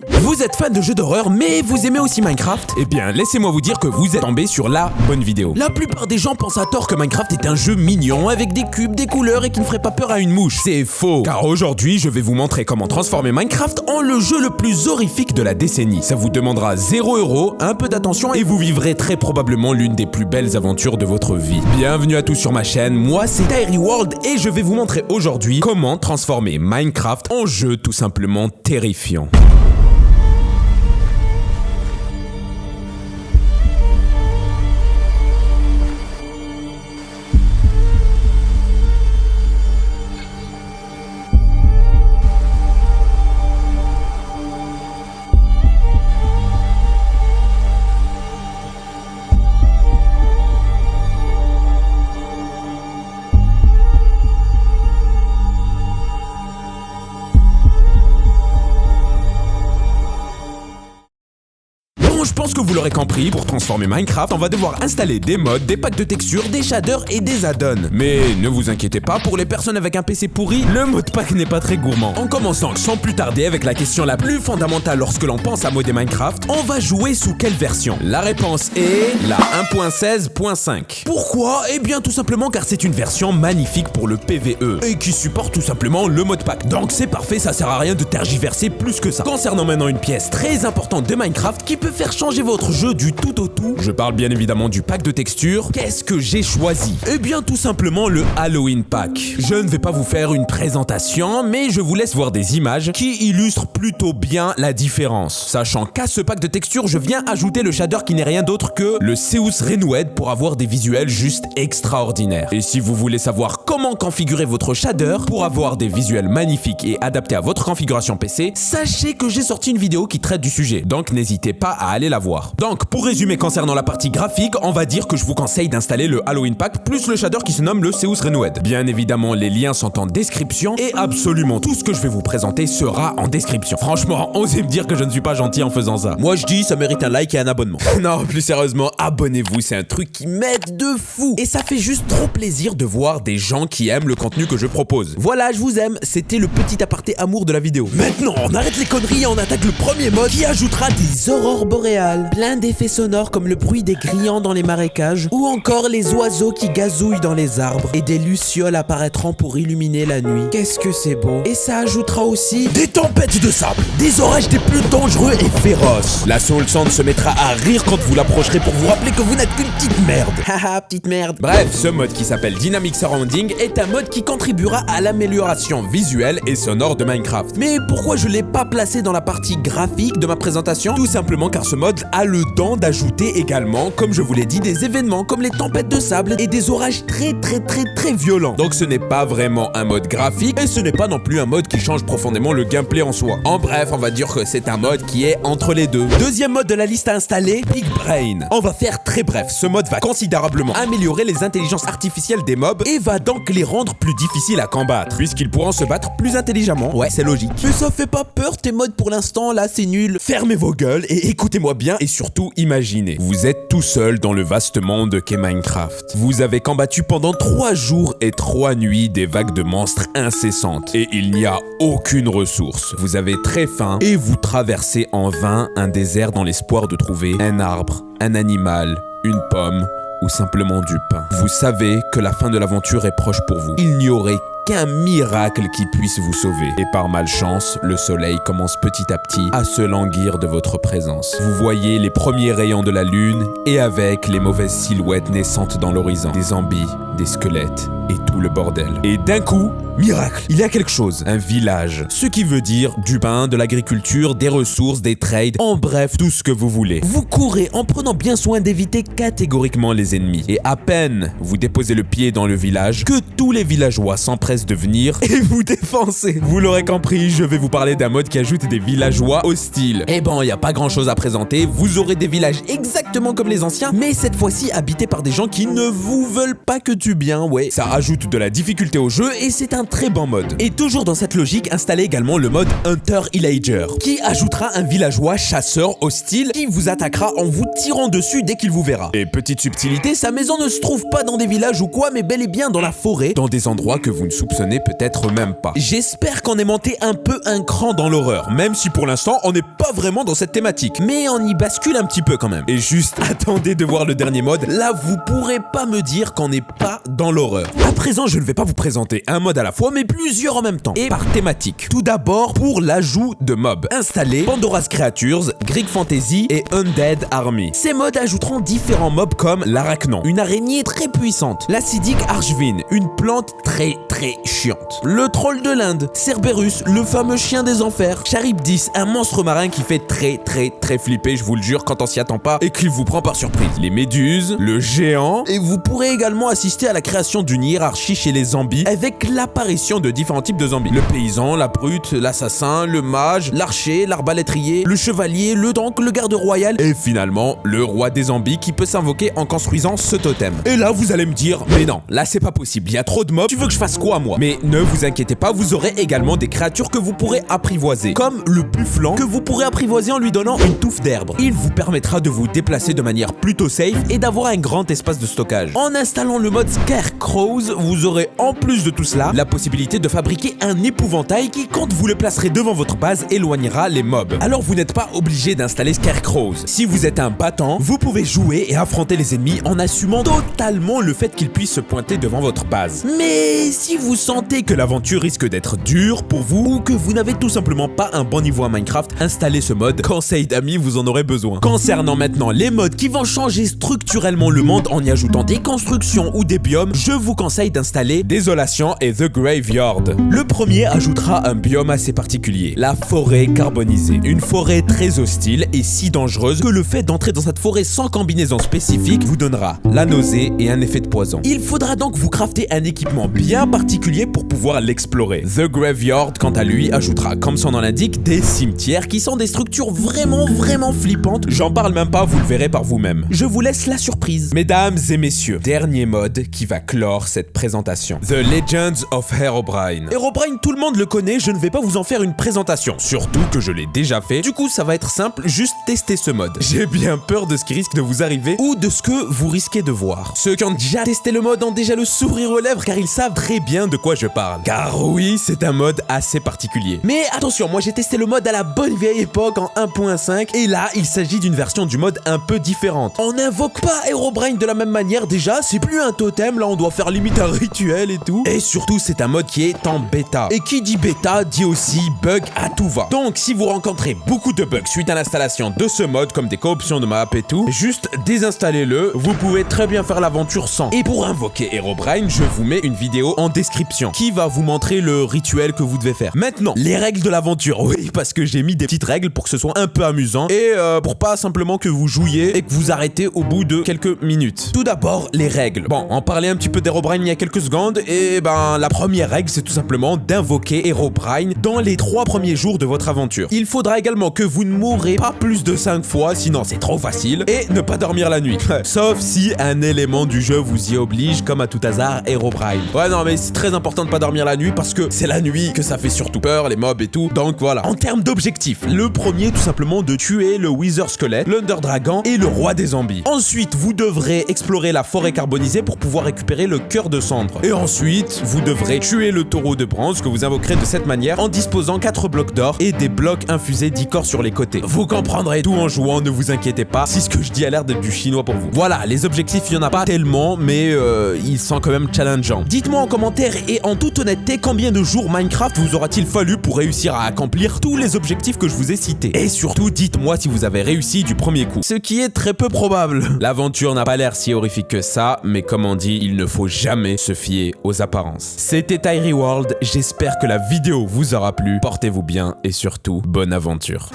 Vous êtes fan de jeux d'horreur, mais vous aimez aussi Minecraft? Eh bien, laissez-moi vous dire que vous êtes tombé sur la bonne vidéo. La plupart des gens pensent à tort que Minecraft est un jeu mignon, avec des cubes, des couleurs et qui ne ferait pas peur à une mouche. C'est faux, car aujourd'hui, je vais vous montrer comment transformer Minecraft en le jeu le plus horrifique de la décennie. Ça vous demandera 0 €, un peu d'attention et vous vivrez très probablement l'une des plus belles aventures de votre vie. Bienvenue à tous sur ma chaîne, moi c'est TairiWorld et je vais vous montrer aujourd'hui comment transformer Minecraft en jeu tout simplement terrifiant. Je pense que vous l'aurez compris, pour transformer Minecraft, on va devoir installer des mods, des packs de textures, des shaders et des add-ons. Mais ne vous inquiétez pas, pour les personnes avec un PC pourri, le mode pack n'est pas très gourmand. En commençant sans plus tarder avec la question la plus fondamentale lorsque l'on pense à modder Minecraft, on va jouer sous quelle version? La réponse est la 1.16.5. Pourquoi? Eh bien tout simplement car c'est une version magnifique pour le PvE et qui supporte tout simplement le mode pack. Donc c'est parfait, ça sert à rien de tergiverser plus que ça. Concernant maintenant une pièce très importante de Minecraft qui peut faire changer votre jeu du tout au tout, je parle bien évidemment du pack de textures. Qu'est-ce que j'ai choisi? Eh bien tout simplement le Halloween pack. Je ne vais pas vous faire une présentation, mais je vous laisse voir des images qui illustrent plutôt bien la différence. Sachant qu'à ce pack de textures, je viens ajouter le shader qui n'est rien d'autre que le Zeus Renewed pour avoir des visuels juste extraordinaires. Et si vous voulez savoir comment configurer votre shader pour avoir des visuels magnifiques et adaptés à votre configuration PC, sachez que j'ai sorti une vidéo qui traite du sujet, donc n'hésitez pas à aller la voir. Donc pour résumer concernant la partie graphique, on va dire que je vous conseille d'installer le Halloween pack plus le shader qui se nomme le Zeus Renewed. Bien évidemment, les liens sont en description et absolument tout ce que je vais vous présenter sera en description. Franchement, osez me dire que je ne suis pas gentil en faisant ça. Moi je dis ça mérite un like et un abonnement. Non, plus sérieusement, abonnez-vous, c'est un truc qui m'aide de fou. Et ça fait juste trop plaisir de voir des gens qui aiment le contenu que je propose. Voilà, je vous aime, c'était le petit aparté amour de la vidéo. Maintenant, on arrête les conneries et on attaque le premier mode qui ajoutera des aurores boréales, plein d'effets sonores comme le bruit des grillons dans les marécages ou encore les oiseaux qui gazouillent dans les arbres et des lucioles apparaîtront pour illuminer la nuit. Qu'est-ce que c'est beau. Et ça ajoutera aussi des tempêtes de sable, des orages des plus dangereux et féroces. La Soul Sand se mettra à rire quand vous l'approcherez pour vous rappeler que vous n'êtes qu'une petite merde. Haha, petite merde. Bref, ce mode qui s'appelle Dynamic Surrounding est un mode qui contribuera à l'amélioration visuelle et sonore de Minecraft. Mais pourquoi je l'ai pas placé dans la partie graphique de ma présentation? Tout simplement car ce mode a le don d'ajouter également, comme je vous l'ai dit, des événements comme les tempêtes de sable et des orages très violents. Donc ce n'est pas vraiment un mode graphique et ce n'est pas non plus un mode qui change profondément le gameplay en soi. En bref, on va dire que c'est un mode qui est entre les deux. Deuxième mode de la liste à installer, Big Brain. On va faire très bref, ce mode va considérablement améliorer les intelligences artificielles des mobs et va donc les rendre plus difficiles à combattre, puisqu'ils pourront se battre plus intelligemment. Ouais, c'est logique. Mais ça fait pas peur tes modes pour l'instant, là c'est nul. Fermez vos gueules et écoutez-moi bien et surtout imaginez. Vous êtes tout seul dans le vaste monde qu'est Minecraft. Vous avez combattu pendant 3 jours et 3 nuits des vagues de monstres incessantes et il n'y a aucune ressource. Vous avez très faim et vous traversez en vain un désert dans l'espoir de trouver un arbre, un animal, une pomme ou simplement du pain. Vous savez que la fin de l'aventure est proche pour vous. Il n'y aurait qu'un miracle qui puisse vous sauver. Et par malchance, le soleil commence petit à petit à se languir de votre présence. Vous voyez les premiers rayons de la lune et avec les mauvaises silhouettes naissantes dans l'horizon. Des zombies, des squelettes et tout le bordel. Et d'un coup, miracle, il y a quelque chose, un village. Ce qui veut dire du pain, de l'agriculture, des ressources, des trades, en bref, tout ce que vous voulez. Vous courez en prenant bien soin d'éviter catégoriquement les ennemis. Et à peine vous déposez le pied dans le village, que tous les villageois s'empressent de venir et vous défoncer. Vous l'aurez compris, je vais vous parler d'un mode qui ajoute des villageois hostiles. Eh ben, il n'y a pas grand chose à présenter, vous aurez des villages exactement comme les anciens, mais cette fois-ci habités par des gens qui ne vous veulent pas que du bien, ouais. Ça ajoute de la difficulté au jeu et c'est un très bon mode. Et toujours dans cette logique, installez également le mode Hunter Illager, qui ajoutera un villageois chasseur hostile qui vous attaquera en vous tirant dessus dès qu'il vous verra. Et petite subtilité, sa maison ne se trouve pas dans des villages ou quoi, mais bel et bien dans la forêt, dans des endroits que vous ne soupçonnez peut-être même pas. J'espère qu'on est monté un peu un cran dans l'horreur, même si pour l'instant on n'est pas vraiment dans cette thématique, mais on y bascule un petit peu quand même. Et juste attendez de voir le dernier mode, là vous pourrez pas me dire qu'on n'est pas dans l'horreur. À présent je ne vais pas vous présenter un mode à la fois, mais plusieurs en même temps, et par thématique. Tout d'abord pour l'ajout de mobs. Installez Pandora's Creatures, Greek Fantasy et Undead Army. Ces modes ajouteront différents mobs comme l'Arachnon, une araignée très puissante, l'acidique Archvin, une plante très chiante, le troll de l'Inde, Cerberus, le fameux chien des enfers, Charybdis, un monstre marin qui fait très flipper, je vous le jure, quand on s'y attend pas et qu'il vous prend par surprise, les méduses, le géant, et vous pourrez également assister à la création d'une hiérarchie chez les zombies avec l'apparition de différents types de zombies, le paysan, la brute, l'assassin, le mage, l'archer, l'arbalétrier, le chevalier, le tank, le garde royal et finalement le roi des zombies qui peut s'invoquer en construisant ce totem. Et là vous allez me dire, mais non, là c'est pas possible, il y a trop de mobs, tu veux que je fasse quoi moi? Mais ne vous inquiétez pas, vous aurez également des créatures que vous pourrez apprivoiser, comme le bufflan que vous pourrez apprivoiser en lui donnant une touffe d'herbe. Il vous permettra de vous déplacer de manière plutôt safe et d'avoir un grand espace de stockage. En installant le mode Scarecrows, vous aurez en plus de tout cela la possibilité de fabriquer un épouvantail qui, quand vous le placerez devant votre base, éloignera les mobs. Alors vous n'êtes pas obligé d'installer Scarecrows. Si vous êtes un battant, vous pouvez jouer et affronter les ennemis en assumant totalement le fait qu'ils puissent se pointer devant votre base. Mais si vous sentez que l'aventure risque d'être dure pour vous ou que vous n'avez tout simplement pas un bon niveau à Minecraft, installez ce mode, conseil d'amis, vous en aurez besoin. Concernant maintenant les modes qui vont changer structurellement le monde en y ajoutant des constructions ou des biomes, je vous conseille d'installer Désolation et The Graveyard. Le premier ajoutera un biome assez particulier, la forêt carbonisée. Une forêt très hostile et si dangereuse que le fait d'entrer dans cette forêt sans combinaison spécifique vous donnera la nausée et un effet de poison. Il faudra donc vous crafter un équipement bien particulier pour pouvoir l'explorer. The Graveyard, quant à lui, ajoutera, comme son nom l'indique, des cimetières qui sont des structures vraiment flippantes. J'en parle même pas, vous le verrez par vous-même. Je vous laisse la surprise. Mesdames et messieurs, dernier mode qui va clore cette présentation. The Legends of Herobrine. Herobrine, tout le monde le connaît, je ne vais pas vous en faire une présentation, surtout que je l'ai déjà fait. Du coup, ça va être simple, juste tester ce mode. J'ai bien peur de ce qui risque de vous arriver ou de ce que vous risquez de voir. Ceux qui ont déjà testé le mode ont déjà le sourire aux lèvres car ils savent très bien de quoi je parle. Car oui, c'est un mode assez particulier. Mais attention, moi j'ai testé le mode à la bonne vieille époque en 1.5 et là, il s'agit d'une version du mode un peu différente. On n'invoque pas Herobrine de la même manière déjà, c'est plus un totem, là on doit faire limite un rituel et tout. Et surtout, c'est un mode qui est en bêta. Et qui dit bêta dit aussi bug à tout va. Donc si vous rencontrez beaucoup de bugs suite à l'installation de ce mode, comme des co-options de map et tout, juste désinstallez-le, vous pouvez très bien faire l'aventure sans. Et pour invoquer Herobrine, je vous mets une vidéo en description qui va vous montrer le rituel que vous devez faire. Maintenant, les règles de l'aventure, oui, parce que j'ai mis des petites règles pour que ce soit un peu amusant et pour pas simplement que vous jouiez et que vous arrêtez au bout de quelques minutes. Tout d'abord, les règles. Bon, on parlait un petit peu d'Herobrine il y a quelques secondes et ben la première règle, c'est tout simplement d'invoquer Herobrine dans les 3 premiers jours de votre aventure. Il faudra également que vous ne mourrez pas plus de 5 fois, sinon c'est trop facile, et ne pas dormir la nuit. Sauf si un élément du jeu vous y oblige, comme à tout hasard, Herobrine. Ouais, non, mais c'est très important de pas dormir la nuit parce que c'est la nuit que ça fait surtout peur, les mobs et tout. Donc voilà. En termes d'objectifs, le premier, tout simplement, de tuer le Wither Squelette, l'Under Dragon et le roi des zombies. Ensuite, vous devrez explorer la forêt carbonisée pour pouvoir récupérer le cœur de cendre. Et ensuite, vous devrez tuer le taureau de bronze que vous invoquerez de cette manière en disposant 4 blocs d'or et des blocs infusés d'icor sur les côtés. Vous comprendrez tout en jouant, ne vous inquiétez pas, si ce que je dis a l'air d'être du chinois pour vous. Voilà, les objectifs, il y en a pas tellement, mais ils sont quand même challengeants. Dites-moi en commentaire et en toute honnêteté, combien de jours Minecraft vous aura-t-il fallu pour réussir à accomplir tous les objectifs que je vous ai cités? Et surtout, dites-moi si vous avez réussi du premier coup. Ce qui est très peu probable. L'aventure n'a pas l'air si horrifique que ça, mais comme on dit, il ne faut jamais se fier aux apparences. C'était Tyrie World, j'espère que la vidéo vous aura plu. Portez-vous bien et surtout, bonne aventure.